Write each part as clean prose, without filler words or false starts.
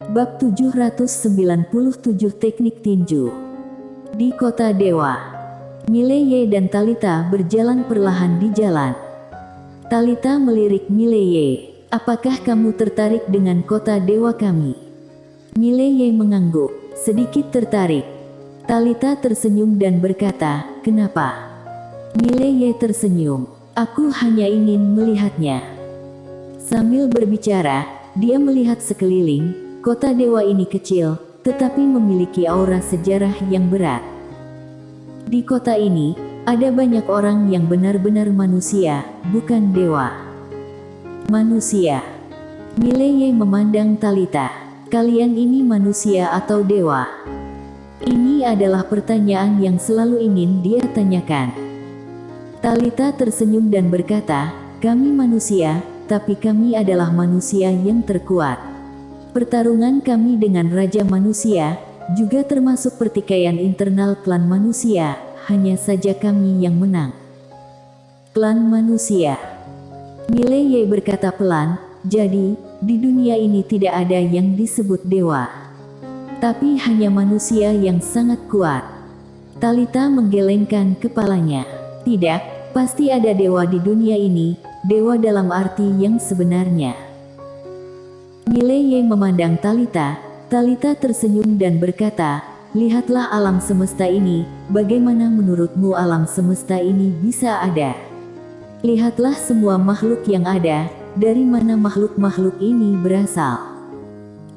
Bab 797 Teknik Tinju. Di Kota Dewa, Mileye dan Talita berjalan perlahan di jalan. Talita melirik Mileye, "Apakah kamu tertarik dengan kota dewa kami?" Mileye mengangguk, sedikit tertarik. Talita tersenyum dan berkata, "Kenapa?" Mileye tersenyum, "Aku hanya ingin melihatnya." Sambil berbicara, dia melihat sekeliling. Kota dewa ini kecil, tetapi memiliki aura sejarah yang berat. Di kota ini, ada banyak orang yang benar-benar manusia, bukan dewa. Manusia. Mileye memandang Talita. "Kalian ini manusia atau dewa?" Ini adalah pertanyaan yang selalu ingin dia tanyakan. Talita tersenyum dan berkata, "Kami manusia, tapi kami adalah manusia yang terkuat. Pertarungan kami dengan Raja Manusia, juga termasuk pertikaian internal klan manusia, hanya saja kami yang menang." Klan manusia. Mileye berkata pelan, "Jadi, di dunia ini tidak ada yang disebut dewa. Tapi hanya manusia yang sangat kuat." Talita menggelengkan kepalanya. "Tidak, pasti ada dewa di dunia ini, dewa dalam arti yang sebenarnya." Mileye memandang Talita. Talita tersenyum dan berkata, "Lihatlah alam semesta ini, bagaimana menurutmu alam semesta ini bisa ada? Lihatlah semua makhluk yang ada, dari mana makhluk-makhluk ini berasal?"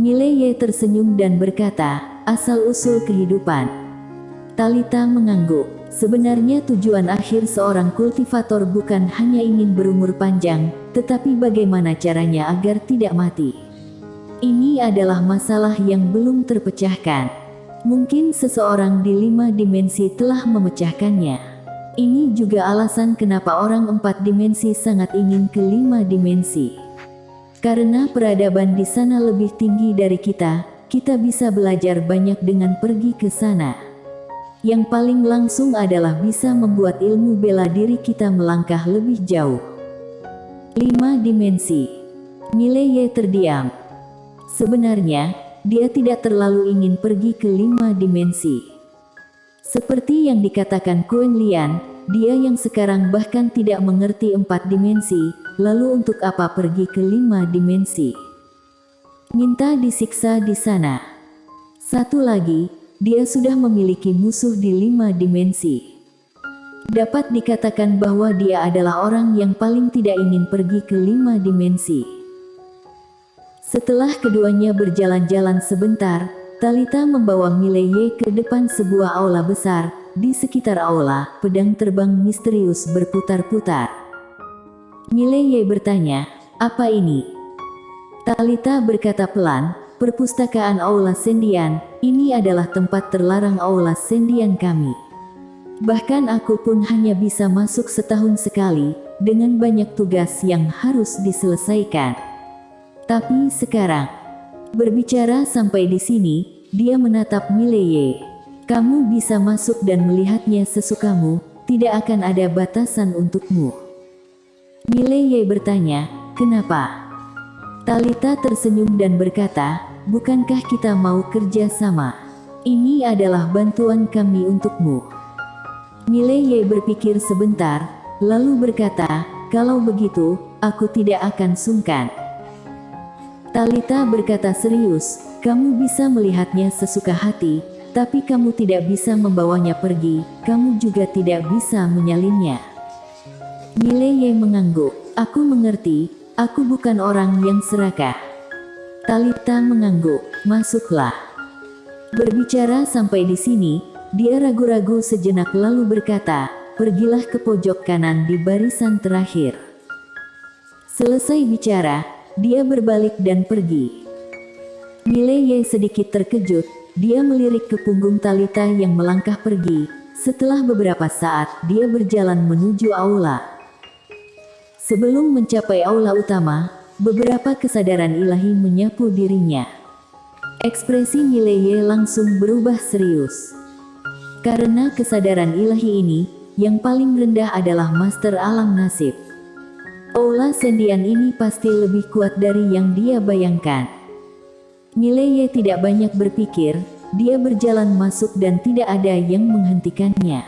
Mileye tersenyum dan berkata, "Asal-usul kehidupan." Talita mengangguk. Sebenarnya tujuan akhir seorang kultivator bukan hanya ingin berumur panjang, tetapi bagaimana caranya agar tidak mati. Ini adalah masalah yang belum terpecahkan. Mungkin seseorang di 5 dimensi telah memecahkannya. Ini juga alasan kenapa orang 4 dimensi sangat ingin ke 5 dimensi. Karena peradaban di sana lebih tinggi dari kita bisa belajar banyak dengan pergi ke sana. Yang paling langsung adalah bisa membuat ilmu bela diri kita melangkah lebih jauh. 5 dimensi. Mileye terdiam. Sebenarnya, dia tidak terlalu ingin pergi ke 5 dimensi. Seperti yang dikatakan Quen Lian, dia yang sekarang bahkan tidak mengerti 4 dimensi, lalu untuk apa pergi ke 5 dimensi? Minta disiksa di sana. Satu lagi, dia sudah memiliki musuh di 5 dimensi. Dapat dikatakan bahwa dia adalah orang yang paling tidak ingin pergi ke 5 dimensi. Setelah keduanya berjalan-jalan sebentar, Talita membawa Mileye ke depan sebuah aula besar. Di sekitar aula, pedang terbang misterius berputar-putar. Mileye bertanya, "Apa ini?" Talita berkata pelan, "Perpustakaan Aula Sendian, ini adalah tempat terlarang Aula Sendian kami. Bahkan aku pun hanya bisa masuk setahun sekali, dengan banyak tugas yang harus diselesaikan. Tapi sekarang," berbicara sampai di sini, dia menatap Mileye. "Kamu bisa masuk dan melihatnya sesukamu, tidak akan ada batasan untukmu." Mileye bertanya, "Kenapa?" Talita tersenyum dan berkata, "Bukankah kita mau kerja sama? Ini adalah bantuan kami untukmu." Mileye berpikir sebentar, lalu berkata, "Kalau begitu, aku tidak akan sungkan." Talita berkata serius, "Kamu bisa melihatnya sesuka hati, tapi kamu tidak bisa membawanya pergi, kamu juga tidak bisa menyalinnya." Mileye mengangguk, "Aku mengerti, aku bukan orang yang serakah." Talita mengangguk, "Masuklah." Berbicara sampai di sini, dia ragu-ragu sejenak lalu berkata, "Pergilah ke pojok kanan di barisan terakhir." Selesai bicara, dia berbalik dan pergi. Mileye sedikit terkejut, dia melirik ke punggung Talita yang melangkah pergi. Setelah beberapa saat, dia berjalan menuju aula. Sebelum mencapai aula utama, beberapa kesadaran ilahi menyapu dirinya. Ekspresi Mileye langsung berubah serius. Karena kesadaran ilahi ini, yang paling rendah adalah Master Alam Nasib. Aula Sendian ini pasti lebih kuat dari yang dia bayangkan. Mileye tidak banyak berpikir, dia berjalan masuk dan tidak ada yang menghentikannya.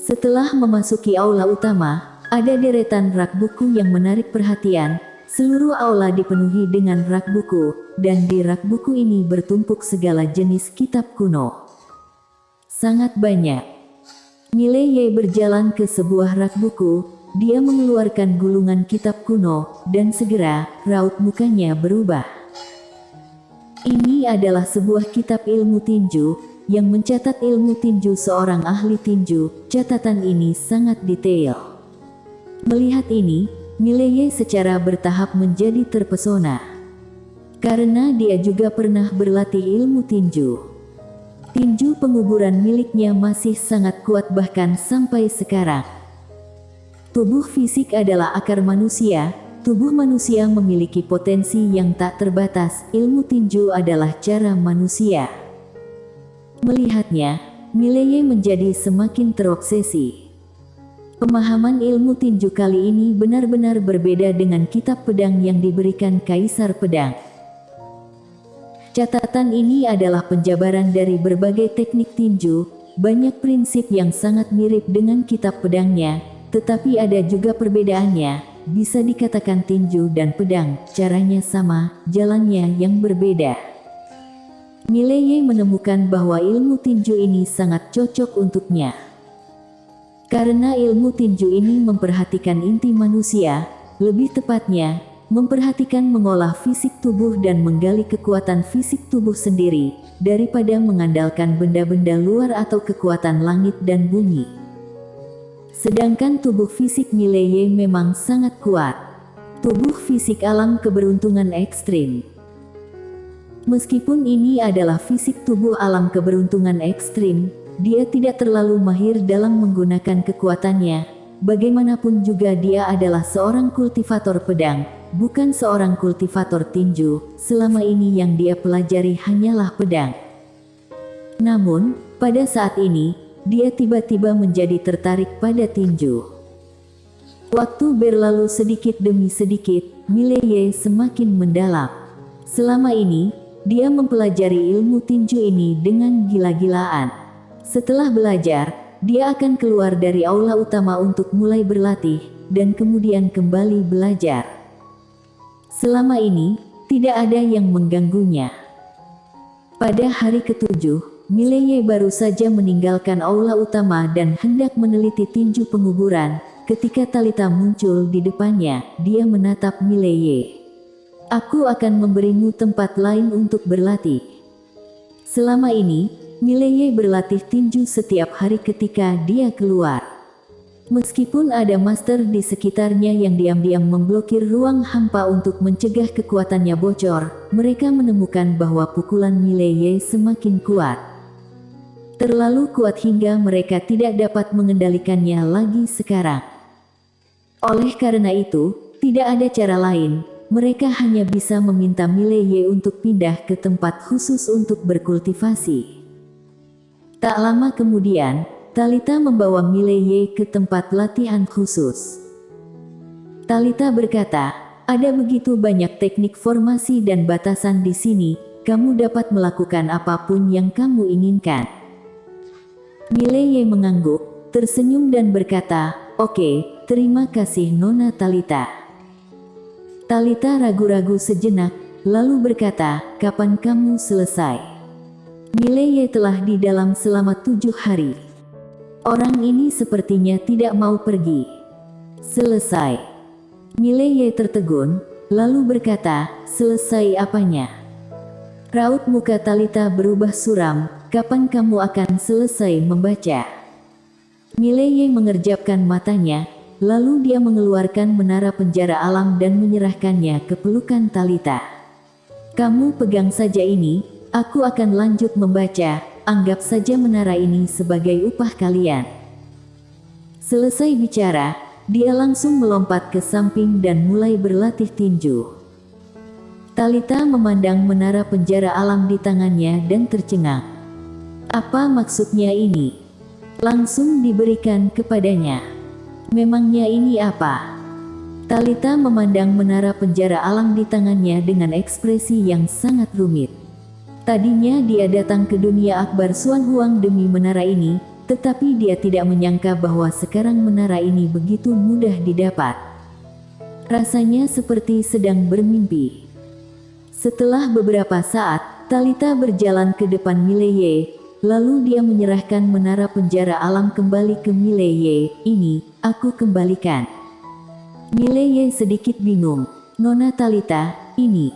Setelah memasuki aula utama, ada deretan rak buku yang menarik perhatian. Seluruh aula dipenuhi dengan rak buku, dan di rak buku ini bertumpuk segala jenis kitab kuno. Sangat banyak. Mileye berjalan ke sebuah rak buku, dia mengeluarkan gulungan kitab kuno, dan segera, raut mukanya berubah. Ini adalah sebuah kitab ilmu tinju, yang mencatat ilmu tinju seorang ahli tinju. Catatan ini sangat detail. Melihat ini, Mileye secara bertahap menjadi terpesona. Karena dia juga pernah berlatih ilmu tinju. Tinju penguburan miliknya masih sangat kuat bahkan sampai sekarang. Tubuh fisik adalah akar manusia. Tubuh manusia memiliki potensi yang tak terbatas, ilmu tinju adalah cara manusia. Melihatnya, Mileye menjadi semakin terobsesi. Pemahaman ilmu tinju kali ini benar-benar berbeda dengan kitab pedang yang diberikan Kaisar Pedang. Catatan ini adalah penjabaran dari berbagai teknik tinju, banyak prinsip yang sangat mirip dengan kitab pedangnya, tetapi ada juga perbedaannya. Bisa dikatakan tinju dan pedang, caranya sama, jalannya yang berbeda. Mileye menemukan bahwa ilmu tinju ini sangat cocok untuknya. Karena ilmu tinju ini memperhatikan inti manusia, lebih tepatnya, memperhatikan mengolah fisik tubuh dan menggali kekuatan fisik tubuh sendiri, daripada mengandalkan benda-benda luar atau kekuatan langit dan bumi. Sedangkan tubuh fisik Mileye memang sangat kuat. Tubuh fisik alam keberuntungan ekstrim. Meskipun ini adalah fisik tubuh alam keberuntungan ekstrim, dia tidak terlalu mahir dalam menggunakan kekuatannya. Bagaimanapun juga dia adalah seorang kultivator pedang, bukan seorang kultivator tinju. Selama ini yang dia pelajari hanyalah pedang. Namun, pada saat ini, dia tiba-tiba menjadi tertarik pada tinju. Waktu berlalu sedikit demi sedikit, Mileye semakin mendalam. Selama ini, dia mempelajari ilmu tinju ini dengan gila-gilaan. Setelah belajar, dia akan keluar dari aula utama untuk mulai berlatih, dan kemudian kembali belajar. Selama ini, tidak ada yang mengganggunya. Pada hari ketujuh, Mileye baru saja meninggalkan aula utama dan hendak meneliti tinju penguburan. Ketika Talita muncul di depannya, dia menatap Mileye. "Aku akan memberimu tempat lain untuk berlatih." Selama ini, Mileye berlatih tinju setiap hari ketika dia keluar. Meskipun ada master di sekitarnya yang diam-diam memblokir ruang hampa untuk mencegah kekuatannya bocor, mereka menemukan bahwa pukulan Mileye semakin kuat. Terlalu kuat hingga mereka tidak dapat mengendalikannya lagi sekarang. Oleh karena itu, tidak ada cara lain, mereka hanya bisa meminta Mileye untuk pindah ke tempat khusus untuk berkultivasi. Tak lama kemudian, Talita membawa Mileye ke tempat latihan khusus. Talita berkata, "Ada begitu banyak teknik formasi dan batasan di sini, kamu dapat melakukan apapun yang kamu inginkan." Mileye mengangguk, tersenyum dan berkata, "Oke, terima kasih Nona Talita." Talita ragu-ragu sejenak, lalu berkata, "Kapan kamu selesai?" Mileye telah di dalam selama 7 hari. Orang ini sepertinya tidak mau pergi. "Selesai." Mileye tertegun, lalu berkata, "Selesai apanya?" Raut muka Talita berubah suram. "Kapan kamu akan selesai membaca?" Mileye mengerjapkan matanya, lalu dia mengeluarkan menara penjara alam dan menyerahkannya ke pelukan Talita. "Kamu pegang saja ini, aku akan lanjut membaca, anggap saja menara ini sebagai upah kalian." Selesai bicara, dia langsung melompat ke samping dan mulai berlatih tinju. Talita memandang menara penjara alam di tangannya dan tercengang. Apa maksudnya ini? Langsung diberikan kepadanya. Memangnya ini apa? Talita memandang menara penjara alam di tangannya dengan ekspresi yang sangat rumit. Tadinya dia datang ke dunia akbar Xuan Huang demi menara ini, tetapi dia tidak menyangka bahwa sekarang menara ini begitu mudah didapat. Rasanya seperti sedang bermimpi. Setelah beberapa saat, Talita berjalan ke depan Mileye, lalu dia menyerahkan menara penjara alam kembali ke Mileye. "Ini, aku kembalikan." Mileye sedikit bingung. "Nona Talita, ini..."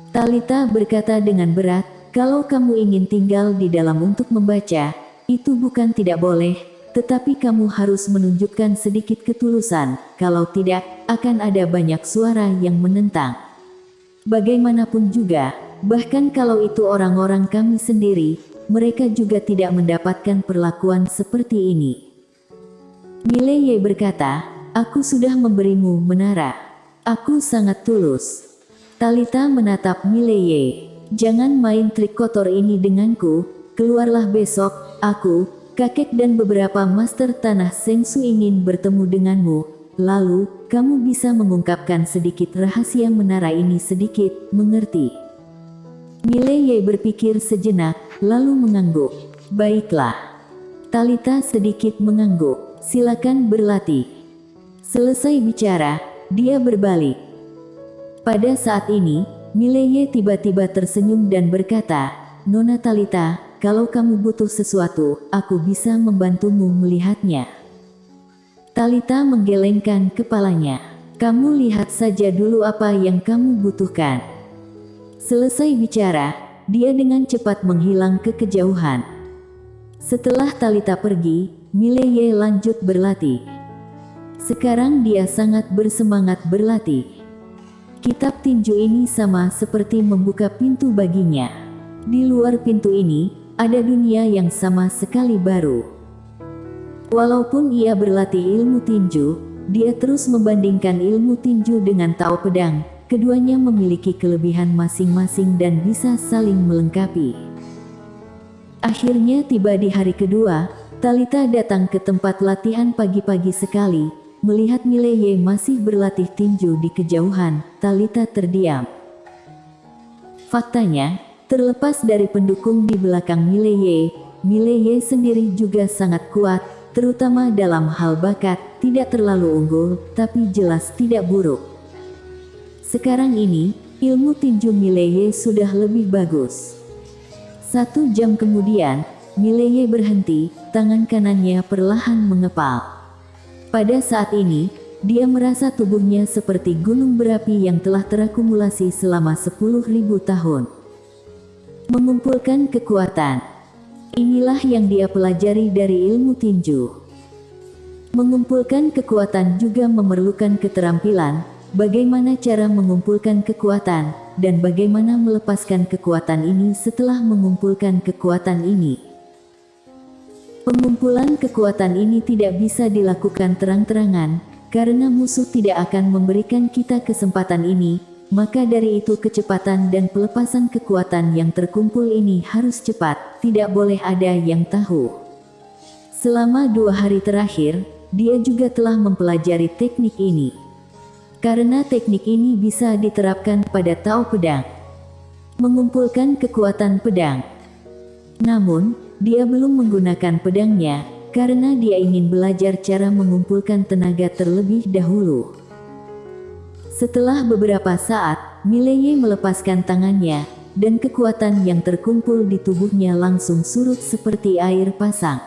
Talita berkata dengan berat, "Kalau kamu ingin tinggal di dalam untuk membaca, itu bukan tidak boleh, tetapi kamu harus menunjukkan sedikit ketulusan, kalau tidak, akan ada banyak suara yang menentang. Bagaimanapun juga, bahkan kalau itu orang-orang kami sendiri, mereka juga tidak mendapatkan perlakuan seperti ini." Mileye berkata, "Aku sudah memberimu menara. Aku sangat tulus." Talita menatap Mileye. "Jangan main trik kotor ini denganku, keluarlah besok, aku, kakek dan beberapa master tanah Sengsu ingin bertemu denganmu, lalu, kamu bisa mengungkapkan sedikit rahasia menara ini sedikit, mengerti?" Mileye berpikir sejenak, lalu mengangguk. "Baiklah." Talita sedikit mengangguk. "Silakan berlatih." Selesai bicara, dia berbalik. Pada saat ini, Mileye tiba-tiba tersenyum dan berkata, "Nona Talita, kalau kamu butuh sesuatu, aku bisa membantumu melihatnya." Talita menggelengkan kepalanya. "Kamu lihat saja dulu apa yang kamu butuhkan." Selesai bicara, dia dengan cepat menghilang ke kejauhan. Setelah Talita pergi, Mileye lanjut berlatih. Sekarang dia sangat bersemangat berlatih. Kitab tinju ini sama seperti membuka pintu baginya. Di luar pintu ini, ada dunia yang sama sekali baru. Walaupun ia berlatih ilmu tinju, dia terus membandingkan ilmu tinju dengan Tao Pedang. Keduanya memiliki kelebihan masing-masing dan bisa saling melengkapi. Akhirnya tiba di hari kedua, Talita datang ke tempat latihan pagi-pagi sekali. Melihat Mileye masih berlatih tinju di kejauhan, Talita terdiam. Faktanya, terlepas dari pendukung di belakang Mileye, Mileye sendiri juga sangat kuat, terutama dalam hal bakat, tidak terlalu unggul, tapi jelas tidak buruk. Sekarang ini, ilmu tinju Mileye sudah lebih bagus. 1 jam kemudian, Mileye berhenti, tangan kanannya perlahan mengepal. Pada saat ini, dia merasa tubuhnya seperti gunung berapi yang telah terakumulasi selama 10.000 tahun. Mengumpulkan kekuatan. Inilah yang dia pelajari dari ilmu tinju. Mengumpulkan kekuatan juga memerlukan keterampilan, bagaimana cara mengumpulkan kekuatan, dan bagaimana melepaskan kekuatan ini setelah mengumpulkan kekuatan ini. Pengumpulan kekuatan ini tidak bisa dilakukan terang-terangan, karena musuh tidak akan memberikan kita kesempatan ini, maka dari itu kecepatan dan pelepasan kekuatan yang terkumpul ini harus cepat, tidak boleh ada yang tahu. Selama 2 hari terakhir, dia juga telah mempelajari teknik ini. Karena teknik ini bisa diterapkan pada Tao Pedang. Mengumpulkan kekuatan pedang. Namun, dia belum menggunakan pedangnya, karena dia ingin belajar cara mengumpulkan tenaga terlebih dahulu. Setelah beberapa saat, Mileye melepaskan tangannya, dan kekuatan yang terkumpul di tubuhnya langsung surut seperti air pasang.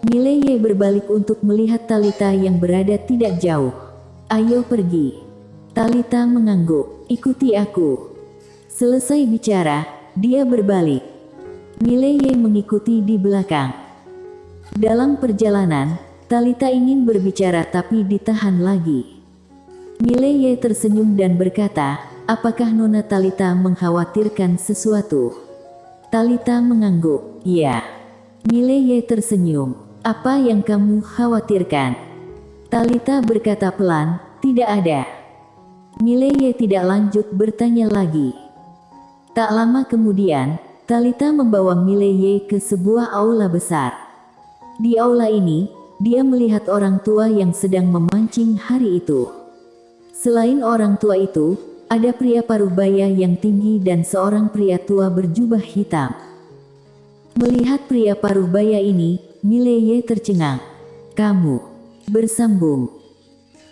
Mileye berbalik untuk melihat Talita yang berada tidak jauh. "Ayo pergi." Talita mengangguk. "Ikuti aku." Selesai bicara, dia berbalik. Mileye mengikuti di belakang. Dalam perjalanan, Talita ingin berbicara tapi ditahan lagi. Mileye tersenyum dan berkata, "Apakah Nona Talita mengkhawatirkan sesuatu?" Talita mengangguk. "Ya." Mileye tersenyum. "Apa yang kamu khawatirkan?" Talita berkata pelan, "Tidak ada." Mileye tidak lanjut bertanya lagi. Tak lama kemudian, Talita membawa Mileye ke sebuah aula besar. Di aula ini, Dia melihat orang tua yang sedang memancing hari itu. Selain orang tua itu, ada pria parubaya yang tinggi dan seorang pria tua berjubah hitam. Melihat pria parubaya ini, Mileye tercengang. "Kamu bersambung?"